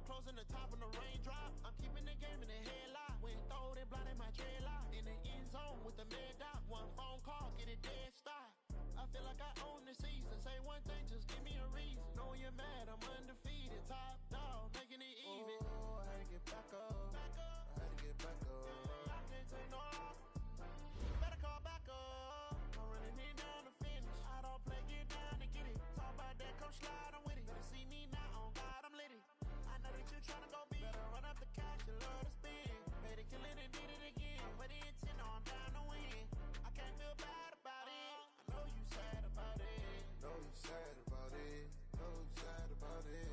up close in the top of the raindrop. I'm keeping the game in the headlock. When throw it blind in my dreadlock. In the end zone with the mad dot. One phone call, get it dead stop. I feel like I own the season. Say one thing, just give me a reason. Know you're mad, I'm undefeated. Top dog, making it even. Oh, I had to get back up. I had to get back up. I can't take no loss. Better call back up. I'm running in down the finish. I don't play, get down and get it. Talk about that, come slide, I'm with it. Better see me now, on God, I'm lit it. I know that you're trying to go big. Better run up the cash, you love to spin. Made it, kill it, and did it again. But the intent, no, I'm down to win. I can't feel bad about it. I know you sad about it. Know you sad about it. Know you sad about it.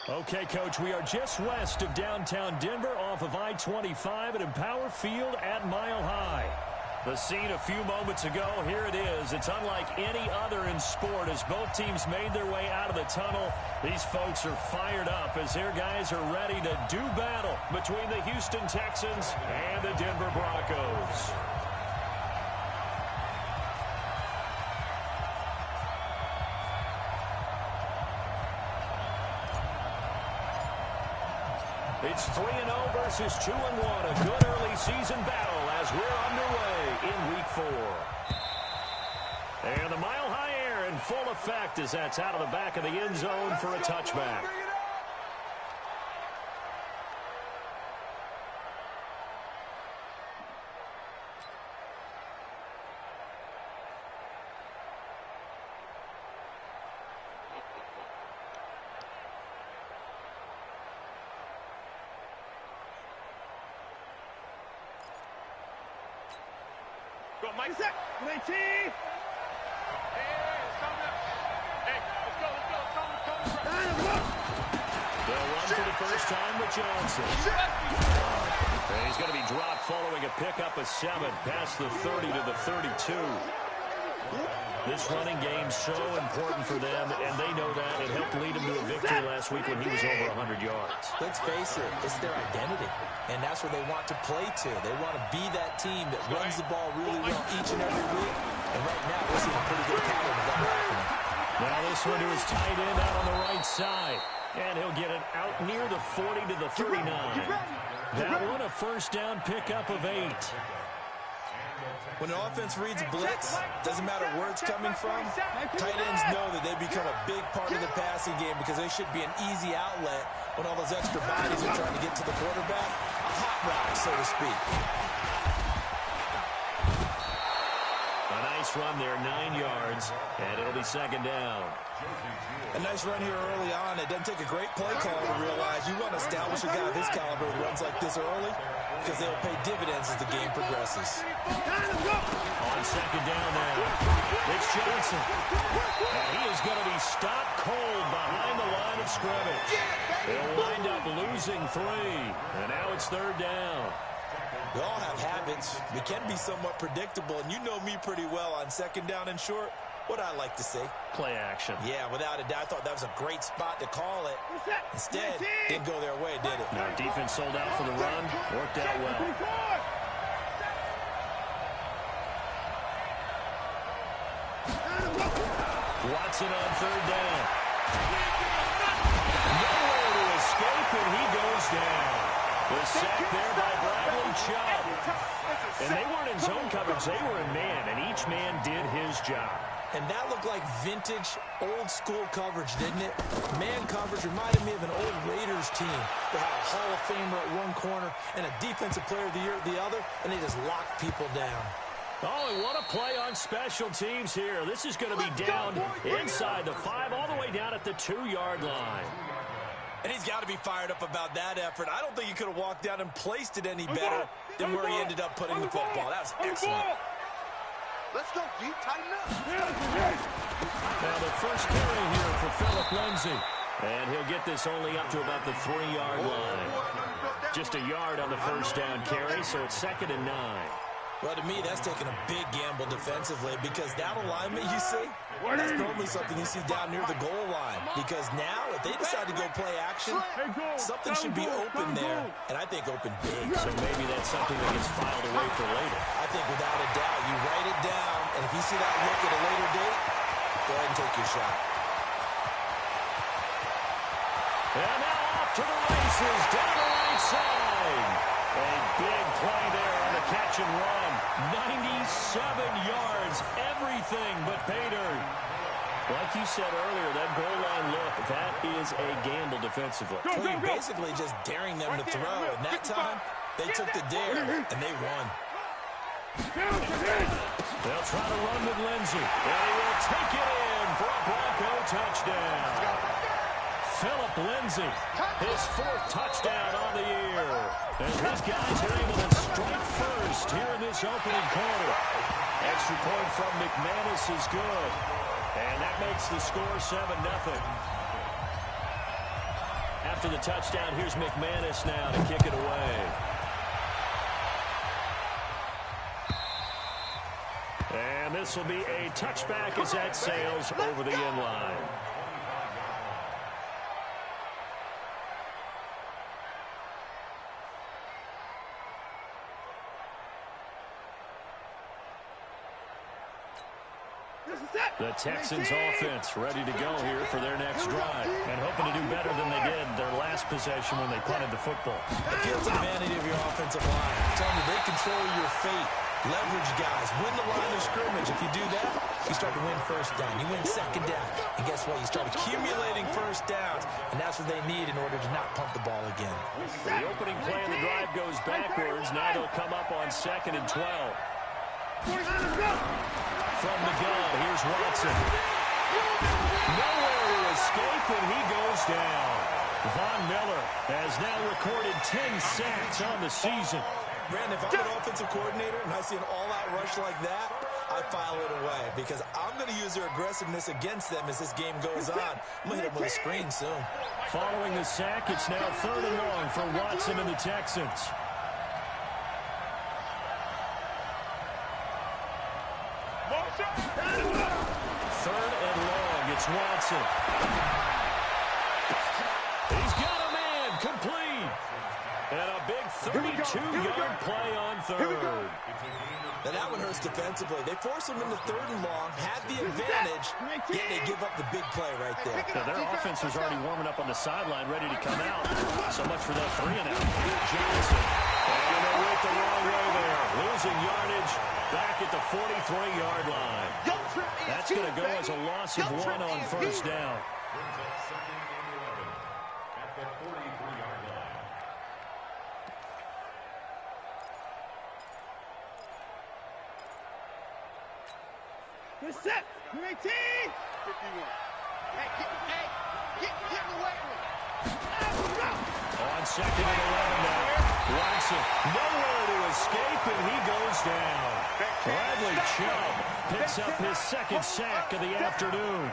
Okay, Coach, we are just west of downtown Denver off of I-25 at Empower Field at Mile High. The scene a few moments ago, here it is. It's unlike any other in sport as both teams made their way out of the tunnel. These folks are fired up as their guys are ready to do battle between the Houston Texans and the Denver Broncos. It's 3-0 versus 2-1. A good early season battle as we're underway in Week 4. And the Mile High air in full effect as that's out of the back of the end zone for a touchback. Mike, set. Play T. Hey, it's coming up. Hey, let's go. They'll run for the first time with Johnson. And he's going to be dropped following a pickup of 7 past the 30 to the 32. This running game's so important for them, and they know that. It helped lead them to a victory last week when he was over 100 yards. Let's face it, it's their identity, and that's where they want to play to. They want to be that team that runs the ball really well each and every week, and right now we're seeing a pretty good pattern of that happening. Now this one to his tight end out on the right side, and he'll get it out near the 40 to the 39. That one a first down pickup of 8. When an offense reads blitz, doesn't matter where it's coming from, tight ends know that they become a big part of the passing game because they should be an easy outlet when all those extra bodies are trying to get to the quarterback. A hot rock, so to speak. A nice run there, 9 yards, and it'll be second down. A nice run here early on. It doesn't take a great play call to realize you want to establish a guy of his caliber who runs like this early because they'll pay dividends as the game progresses. On second down now, it's Johnson. And he is going to be stopped cold behind the line of scrimmage. They'll wind up losing 3, and now it's third down. We all have habits. They can be somewhat predictable, and you know me pretty well on second down and short. What I like to say? Play action. Yeah, without a doubt. I thought that was a great spot to call it. Instead, didn't go their way, did it? Now defense sold out for the run. Worked out well. Watson on third down. Nowhere to escape, and he goes down. The sack there by Bradley Chubb. And they weren't in zone coverage. They were in man, and each man did his job. And that looked like vintage, old-school coverage, didn't it? Man coverage reminded me of an old Raiders team. They had a Hall of Famer at one corner and a Defensive Player of the Year at the other, and they just locked people down. Oh, and what a play on special teams here. This is going to be down inside the 5, all the way down at the 2-yard line. And he's got to be fired up about that effort. I don't think he could have walked down and placed it any better than where he ended up putting the football. That was excellent. Let's go, D. Tighten up. Now the first carry here for Phillip Lindsay. And he'll get this only up to about the 3-yard line. Just a yard on the first down carry, so it's 2nd and 9. Well, to me, that's taking a big gamble defensively because that alignment you see, that's normally something you see down near the goal line. Because now, if they decide to go play action, something should be open there, and I think open big. So maybe that's something that gets filed away for later. I think without a doubt, you write it down, and if you see that look at a later date, go ahead and take your shot. And now off to the races, down the right side. A big play there on the catch and run. 97 yards, everything but pay dirt. Like you said earlier, that goal line look, that is a gamble defensively. Well, you're basically just daring them to throw. And that time, they took the dare, and they won. They'll try to run with Lindsay. And he will take it in for a Bronco touchdown. Phillip Lindsay, his 4th touchdown on the year. And his guys are able to strike first here in this opening quarter. Extra point from McManus is good. And that makes the score 7-0. After the touchdown, here's McManus now to kick it away. And this will be a touchback as that sails over the end line. The Texans offense ready to go here for their next drive and hoping to do better than they did their last possession when they punted the football. Appeal to the vanity of your offensive line. I'm telling you, they control your fate. Leverage guys. Win the line of scrimmage. If you do that, you start to win first down. You win second down. And guess what? You start accumulating first downs. And that's what they need in order to not punt the ball again. The opening play of the drive goes backwards. Now they'll come up on 2nd and 12. From the gun, here's Watson. Nowhere to escape, and he goes down. Von Miller has now recorded 10 sacks on the season. Brandon, if I'm an offensive coordinator and I see an all-out rush like that, I file it away because I'm going to use their aggressiveness against them as this game goes on. I'm going to hit them with a screen soon. Following the sack, it's now 3rd and long for Watson and the Texans. Third and long, it's Watson. He's got a man, complete. And a big 32-yard play on 3rd. Now that one hurts defensively. They force him into 3rd and long, had the advantage, yet they give up the big play right there. Now their offense was already warming up on the sideline, ready to come out. So much for that 3-and-out. Johnson. And they went the wrong way there. Losing yardage back at the 43-yard line. That's going to go as a loss of 1 on first down. Good set. You're 18. 51. Hey, get away with it. On 2nd and 11 now. Watson nowhere to escape, and he goes down. Bradley Chubb picks up his 2nd sack of the afternoon.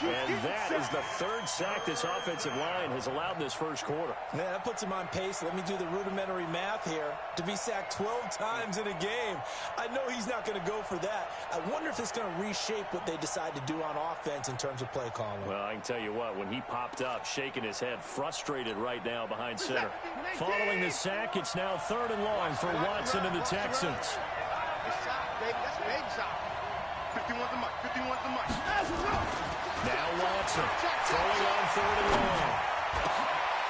And that is the 3rd sack this offensive line has allowed in this first quarter. Man, that puts him on pace. Let me do the rudimentary math here. To be sacked 12 times in a game, I know he's not going to go for that. I wonder if it's going to reshape what they decide to do on offense in terms of play calling. Well, I can tell you what, when he popped up, shaking his head, frustrated right now behind center. Following the sack, it's now 3rd and long for Watson and the Texans. That's big shot. 51's the mic. 51's the mic. Now Watson throwing on 3rd and long.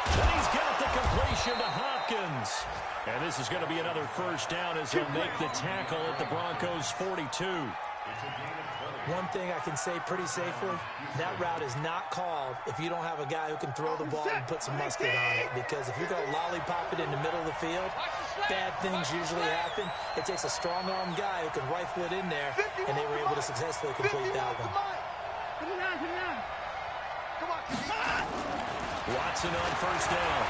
And he's got the completion to Hopkins. And this is going to be another first down as he'll make the tackle at the Broncos' 42. One thing I can say pretty safely, that route is not called if you don't have a guy who can throw the ball and put some mustard on it. Because if you're going to lollipop it in the middle of the field, bad things usually happen. It takes a strong-arm guy who can rifle it in there, and they were able to successfully complete that one. Watson on first down.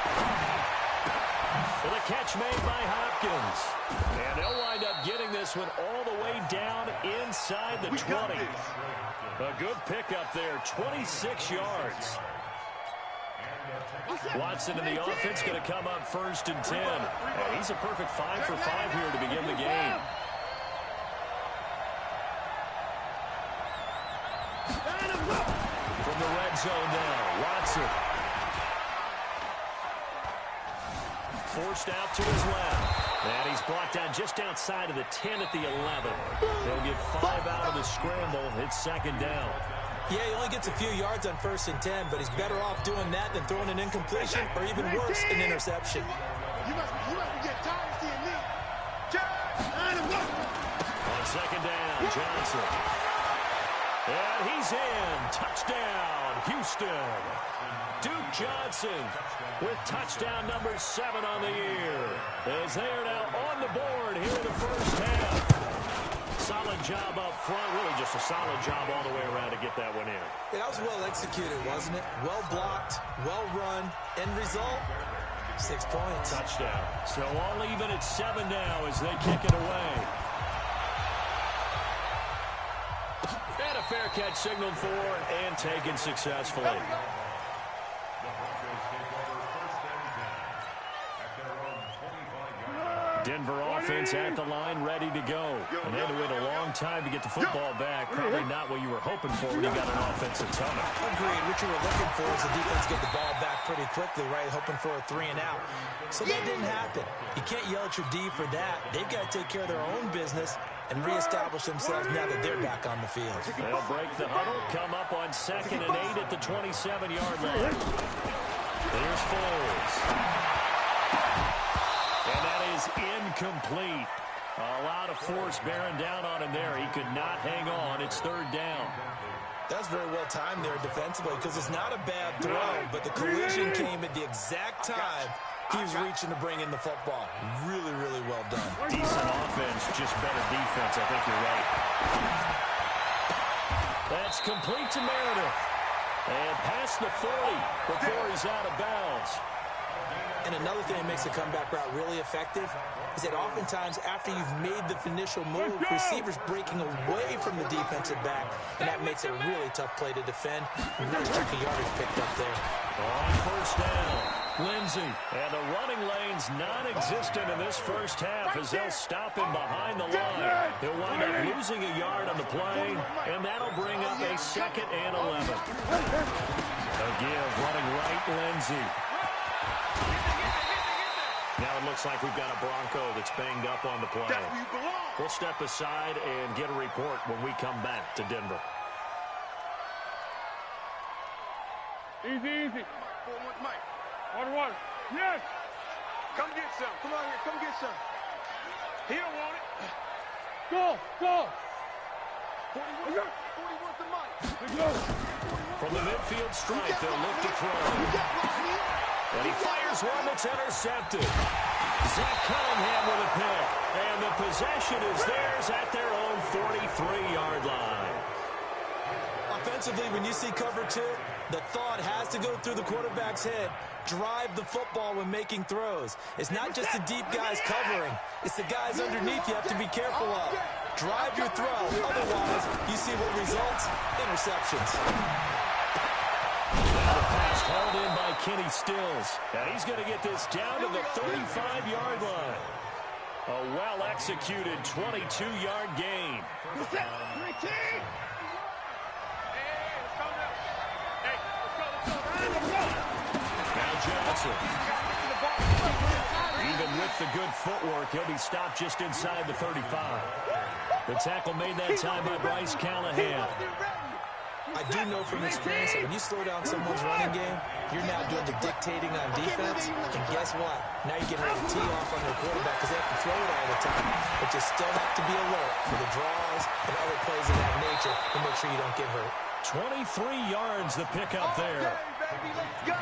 With a catch made by Hopkins. And they'll wind up getting this one all the way down inside the 20. A good pickup there, 26 yards. Watson in the offense going to come up 1st and 10. And he's a perfect 5 for 5 here to begin the game. From the red zone now, Watson. Forced out to his left. And he's brought down just outside of the 10 at the 11. They'll get 5 out of the scramble. It's 2nd down. Yeah, he only gets a few yards on 1st and 10, but he's better off doing that than throwing an incompletion or even worse, an interception. You must be getting tired of seeing me. On 2nd down, Johnson. And he's in. Touchdown, Houston. Duke Johnson with touchdown number 7 on the year. As they are now on the board here in the first half. Solid job up front. Really just a solid job all the way around to get that one in. Yeah, that was well executed, wasn't it? Well blocked, well run. End result, 6 points. Touchdown. So all even at 7 now as they kick it away. And a fair catch signaled for and taken successfully. Denver offense at the line, ready to go. And they had to wait a long time to get the football back. Probably not what you were hoping for when you got an offensive tunnel. Agreed. What you were looking for is the defense get the ball back pretty quickly, right? Hoping for a 3 and out. So that didn't happen. You can't yell at your D for that. They've got to take care of their own business and reestablish themselves now that they're back on the field. They'll break the huddle, come up on 2nd and 8 at the 27-yard line. Here's Foles. And that is incomplete. A lot of force bearing down on him there. He could not hang on. It's 3rd down. That's very well timed there defensively because it's not a bad throw, but the collision came at the exact time he was reaching to bring in the football. Really, really well done. Decent offense, just better defense. I think you're right. That's complete to Meredith. And past the 40 before he's out of bounds. And another thing that makes the comeback route really effective is that oftentimes after you've made the initial move, receivers breaking away from the defensive back, and that makes it a really tough play to defend. Nice chunk of yardage picked up there. On 1st down, Lindsey. And the running lane's non-existent in this first half as they'll stop him behind the line. He'll wind up losing a yard on the play, and that'll bring up a 2nd and 11. A give running right, Lindsey. Now it looks like we've got a Bronco that's banged up on the play. That's where you belong. We'll step aside and get a report when we come back to Denver. Easy, easy. 4-1, Mike. 1-1. Yes. Come get some. Come on here. Come get some. He don't want it. Go. 41 to Mike. From the midfield stripe, they'll look to throw. And he fires one that's intercepted. Zach Cunningham with a pick. And the possession is theirs at their own 43-yard line. Offensively, when you see cover 2, the thought has to go through the quarterback's head. Drive the football when making throws. It's not just the deep guys covering. It's the guys underneath you have to be careful of. Drive your throw. Otherwise, you see what results? Interceptions. The pass hauled in by Kenny Stills. And he's going to get this down to the 35-yard line. A well-executed 22-yard gain. Now Johnson. Even with the good footwork, he'll be stopped just inside the 35. The tackle made that time by Bryce Callahan. I do know from experience that when you slow down someone's running game, You're now doing the dictating on defense, and guess what? Now you're getting ready to tee off on your quarterback because they have to throw it all the time. But you still have to be alert for the draws and other plays of that nature to make sure you don't get hurt. 23 yards the pickup there.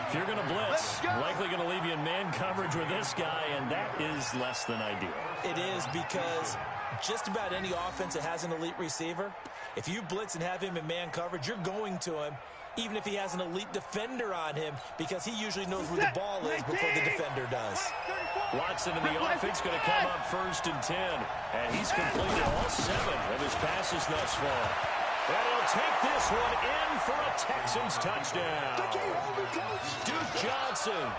If you're going to blitz, likely going to leave you in man coverage with this guy, and that is less than ideal. It is, because just about any offense that has an elite receiver, if you blitz and have him in man coverage, you're going to him, even if he has an elite defender on him, because he usually knows where the ball is before the defender does. Watson in the offense going to come up 1st and 10, and he's completed all 7 of his passes thus far. And he'll take this one in for a Texans touchdown. Duke Johnson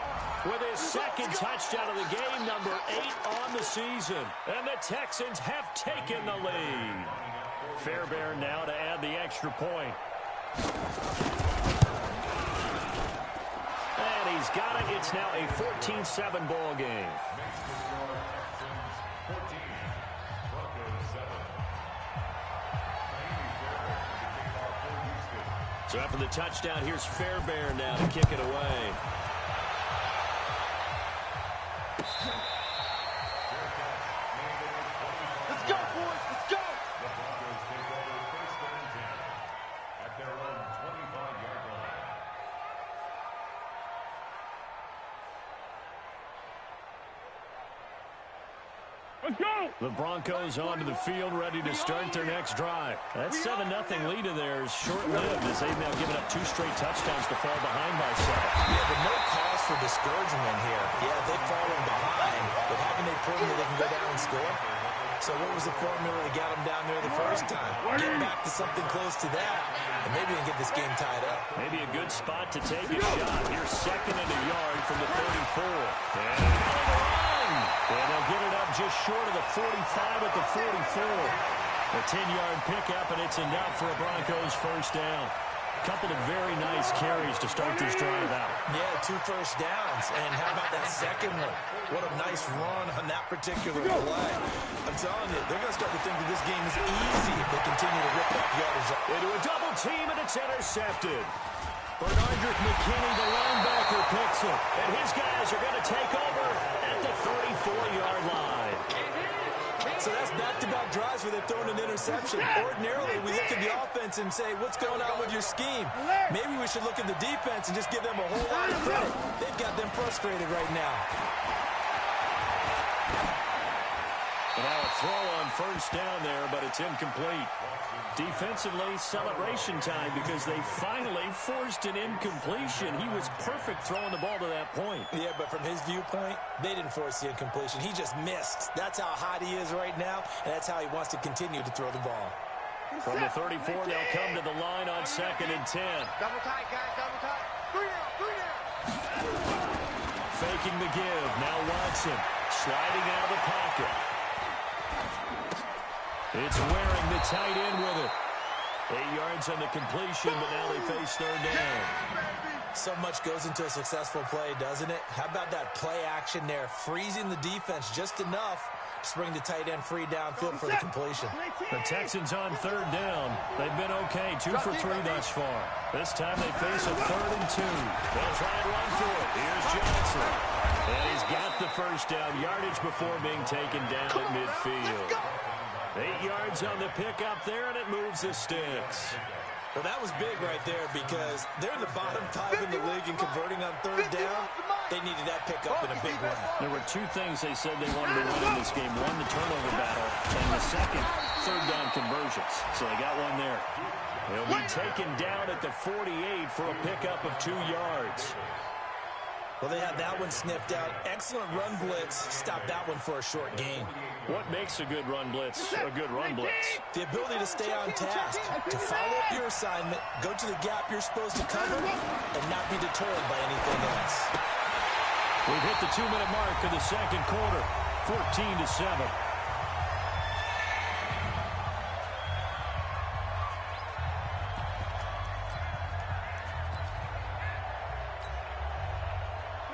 with his 2nd touchdown of the game, number 8 on the season. And the Texans have taken the lead. Fairbairn now to add the extra point. And he's got it. It's now a 14-7 ball game. So after the touchdown, here's Fairbairn now to kick it away. Let's go, boys. Let's go. The Broncos take over 1st and 10 at their own 25-yard line. Let's go. The Broncos onto the field, ready to start their next drive. That 7-0 lead of theirs short-lived as they've now given up 2 straight touchdowns to fall behind by 7. Yeah, but no cause for discouragement here. Yeah, they've fallen behind, but haven't they proven that they can go down and score? So what was the formula that got them down there the first time? Get back to something close to that, and maybe they can get this game tied up. Maybe a good spot to take a shot. Here's 2nd and a yard from the 34. And another run. And they'll get it up just short of the 45 at the 44. A 10-yard pickup, and it's enough for a Broncos first down. Couple of very nice carries to start this drive out. Yeah, 2 first downs. And how about that second one? What a nice run on that particular play. I'm telling you, they're going to start to think that this game is easy if they continue to rip up yardage. Into a double team, and it's intercepted. Bernardrick McKinney, the linebacker, picks it. And his guys are going to take over at the 34-yard line. So that's back-to-back drives where they've thrown an interception. Ordinarily, we look at the offense and say, what's going on with your scheme? Maybe we should look at the defense and just give them a whole lot of credit. They've got them frustrated right now. And now a throw on first down there, but it's incomplete. Defensively, celebration time because they finally forced an incompletion. He was perfect throwing the ball to that point. Yeah, but from his viewpoint, they didn't force the incompletion. He just missed. That's how hot he is right now, and that's how he wants to continue to throw the ball. From the 34, they'll come to the line on 2nd and 10. Double tight, guys. Double tight. 3 down. Faking the give. Now Watson sliding out of the pocket. It's wearing the tight end with it. 8 yards on the completion, but now they face 3rd down. So much goes into a successful play, doesn't it? How about that play action there? Freezing the defense just enough to bring the tight end free downfield for the completion. The Texans on 3rd down. They've been okay, 2 for 3 thus far. This time they face a 3rd and 2. They'll try and run for it. Here's Johnson. And he's got the first down. Yardage before being taken down at midfield. 8 yards on the pickup there, and it moves the sticks. Well, that was big right there because they're the bottom 5 in the league in converting on 3rd down. They needed that pickup in a big way. There were 2 things they said they wanted to win in this game. One, the turnover battle, and the second, 3rd down conversions. So they got one there. They'll be taken down at the 48 for a pickup of 2 yards. Well, they had that one sniffed out. Excellent run blitz. Stopped that one for a short gain. What makes a good run blitz a good run blitz? The ability to stay on task, to follow up your assignment, go to the gap you're supposed to cover, and not be deterred by anything else. We've hit the 2-minute mark of the 2nd quarter, 14-7.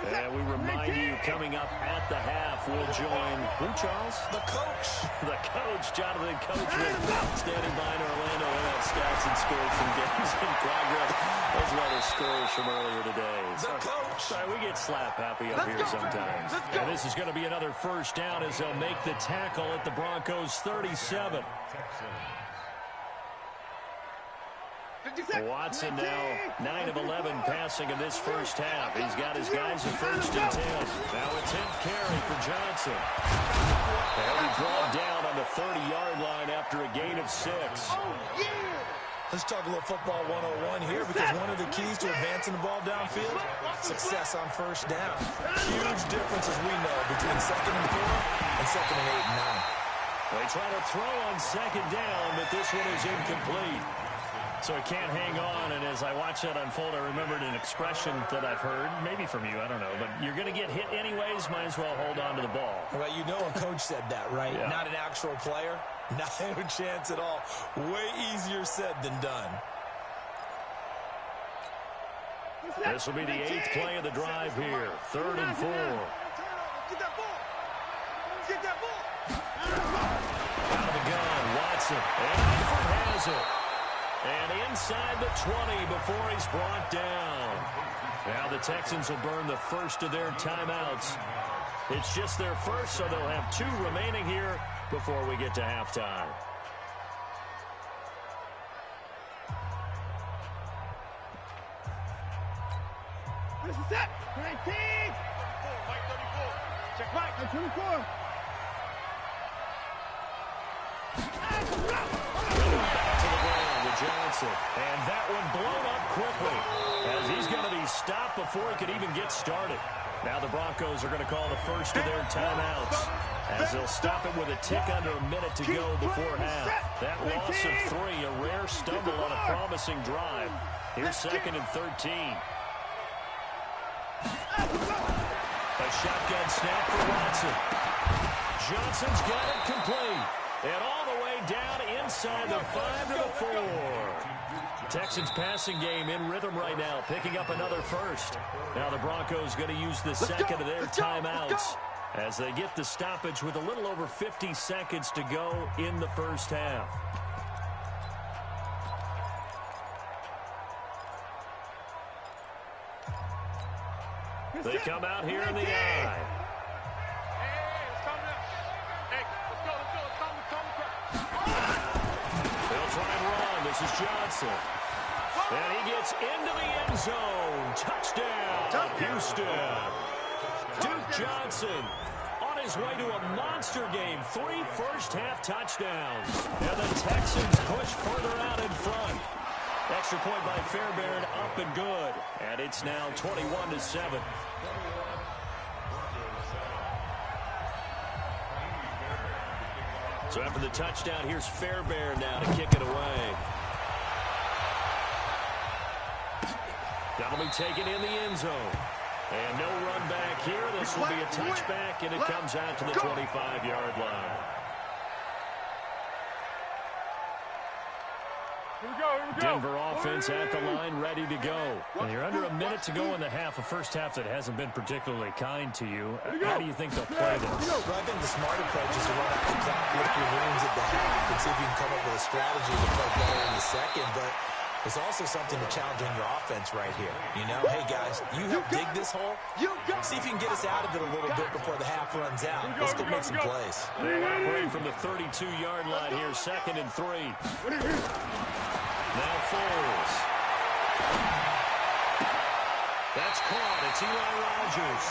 And we remind you, coming up at the half, we'll join who, Charles? The coach. The coach, Jonathan Coachman, standing by in Orlando. We'll have stats and scores from games in progress, as well as scores from earlier today. The coach. Sorry, we get slap happy up here sometimes. And this is going to be another first down as they'll make the tackle at the Broncos 37. Watson now 9 of 11 passing in this first half. He's got his guys at 1st and 10. Now a 10th carry for Johnson. And he brought down on the 30-yard line after a gain of 6. Let's talk a little football 101 here, because one of the keys to advancing the ball downfield, success on first down. Huge difference, as we know, between 2nd and 4 and 2nd and 8 and 9. They try to throw on 2nd down, but this one is incomplete. So it can't hang on, and as I watch that unfold, I remembered an expression that I've heard, maybe from you, I don't know, but you're going to get hit anyways, might as well hold on to the ball. Well, you know a coach said that, right? Yeah. Not an actual player. Not a chance at all. Way easier said than done. This will be the 8th play of the drive here. 3rd and 4. Get that ball. Get that ball. Out of the gun, Watson. And Alford has it. And inside the 20 before he's brought down. Now the Texans will burn the first of their timeouts. It's just their first, so they'll have 2 remaining here before we get to halftime. This is it. 19. Mike 34. Check Mike. 24. Back to the ground with Johnson. And that one blown up quickly, as he's going to be stopped before he could even get started. Now the Broncos are going to call the first of their timeouts, as they'll stop it with a tick under a minute to go before half. That loss of 3, a rare stumble on a promising drive. Here's 2nd and 13. A shotgun snap for Watson. Johnson's got it complete. And all the way down inside the 5 to the 4. Texans passing game in rhythm right now, picking up another first. Now the Broncos going to use the second of their timeouts as they get the stoppage with a little over 50 seconds to go in the first half. They come out here in the eye. They'll try and run. This is Johnson. And he gets into the end zone. Touchdown, Houston. Duke Johnson on his way to a monster game. 3 first-half touchdowns. And the Texans push further out in front. Extra point by Fairbairn, up and good. And it's now 21-7. So after the touchdown, here's Fairbairn now to kick it away. That'll be taken in the end zone. And no run back here. This will be a touchback, and it comes out to the 25-yard line. Denver offense at the line, ready to go. And you're under a minute to go in the half, a first half that hasn't been particularly kind to you. How do you think they'll play this? Well, I think the smart approach is to run out the clock, lick your wounds at the half, and see if you can come up with a strategy to play better in the second. But there's also something to challenging your offense right here. You know, hey, guys, you help dig this hole. See if you can get us out of it a little bit before the half runs out. Let's go make some plays. Operating from the 32-yard line here, 2nd and 3. Now Foles. That's caught. It's Eli Rogers.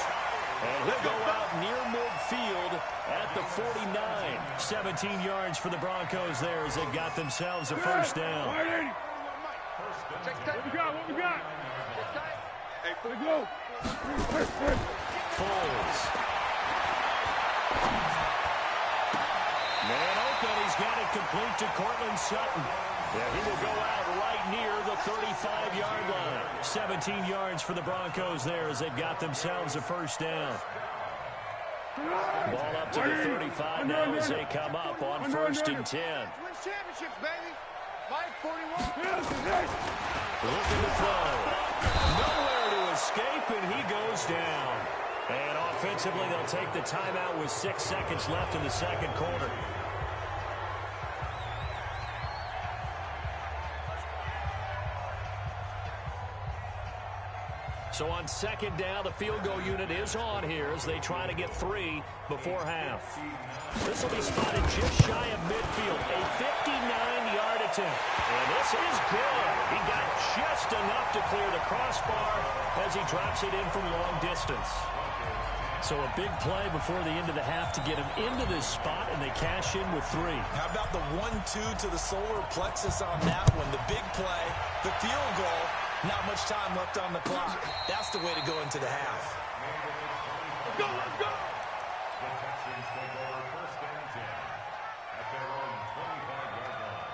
And he'll go out near midfield at the 49. 17 yards for the Broncos there as they got themselves a first down. What we got? What we got? Hey, for the go. Foles. Man open. He's got it complete to Cortland Sutton. Yeah, he will go out right near the 35-yard line. 17 yards for the Broncos there as they've got themselves a first down. Ball up to the 35 now as they come up on 1st and 10. Win championships, baby. Mike 41. Looking to throw. Nowhere to escape, and he goes down. And offensively, they'll take the timeout with 6 seconds left in the second quarter. So on second down, the field goal unit is on here as they try to get 3 before half. This will be spotted just shy of midfield, a 59-yard attempt. And this is good. He got just enough to clear the crossbar as he drops it in from long distance. So a big play before the end of the half to get him into this spot, and they cash in with 3. How about the 1-2 to the solar plexus on that one? The big play, the field goal. Not much time left on the clock. That's the way to go into the half. Let's go, let's go! The Texans take over first and 10 at their own 25-yard line.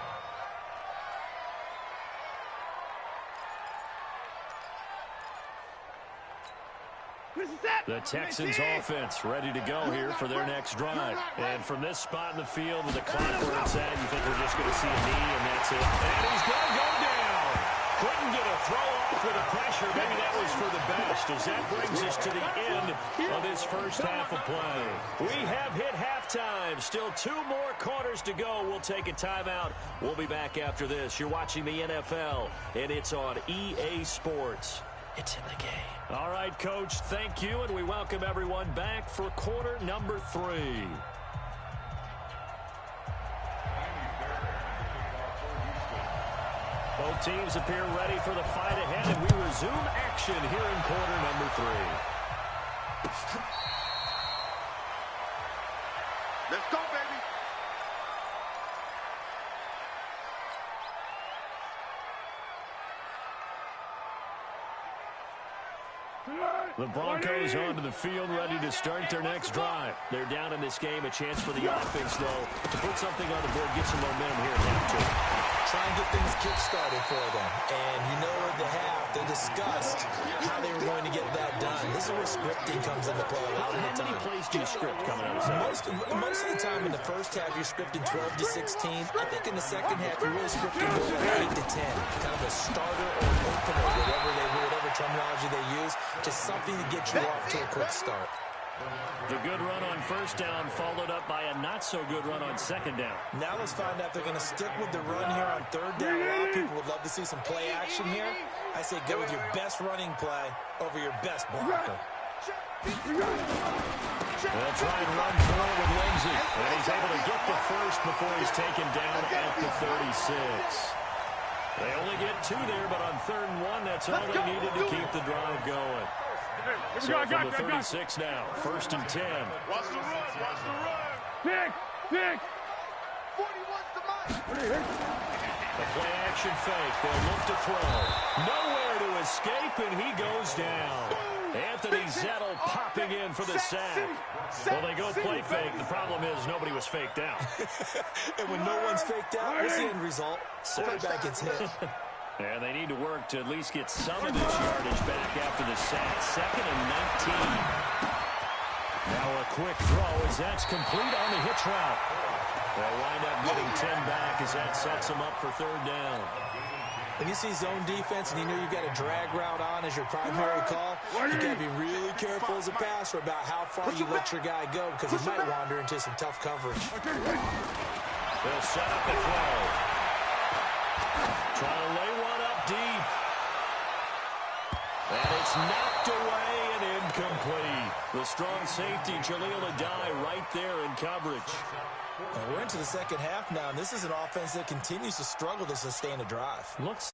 The Texans offense ready to go here for their next drive. And from this spot in the field with the clock where it's at, you think we're just going to see a knee and that's it. And he's going to go down. Couldn't get a throw off with the pressure. Maybe that was for the best as that brings us to the end of this first half of play. We have hit halftime. Still 2 more quarters to go. We'll take a timeout. We'll be back after this. You're watching the NFL, and it's on EA Sports. It's in the game. All right, Coach, thank you, and we welcome everyone back for quarter number 3. Both teams appear ready for the fight ahead, and we resume action here in quarter number 3. Let's go, baby! The Broncos onto the field ready to start their next drive. They're down in this game. A chance for the offense, though, to put something on the board, get some momentum here in half 2. Try and get things kick-started for them. And you know at the half, they discussed how they were going to get that done. This is where scripting comes into play a lot of the How many time. plays do you script coming out of the second? Most of the time in the first half, you're scripting 12 to 16. I think in the second half, you're really scripting more like 8 to 10. Kind of a starter or an opener, whatever terminology they use. Just something to get you off to a quick start. The good run on first down followed up by a not-so-good run on second down. Now let's find out if they're going to stick with the run here on third down. A lot of people would love to see some play action here. I say go with your best running play over your best blocker. They'll try and run forward with Lindsay. And he's able to get the first before he's taken down at the 36. They only get 2 there, but on 3rd and 1, that's all they needed to keep the drive going. So from the 36 now, 1st and 10. Watch the run, watch the run! Pick! 41's the mic! The play action fake. They'll look to throw. Nowhere to escape, and he goes down. Anthony Zettel popping in for the sack. Well, they go play fake. The problem is nobody was faked out. And when no one's faked out, what's the end result? Quarterback gets hit. And they need to work to at least get some of this yardage back after the sack. 2nd and 19. Now a quick throw as that's complete on the hitch route. They'll wind up getting 10 back as that sets them up for 3rd down. When you see zone defense and you know you've got a drag route on as your primary call, you got to be really careful as a passer about how far you let your guy go because he might wander into some tough coverage. They'll set up the throw. Trying to lay one up deep. And it's knocked away and incomplete. The strong safety, Jaleel Adai, right there in coverage. And we're into the second half now, and this is an offense that continues to struggle to sustain a drive. Looks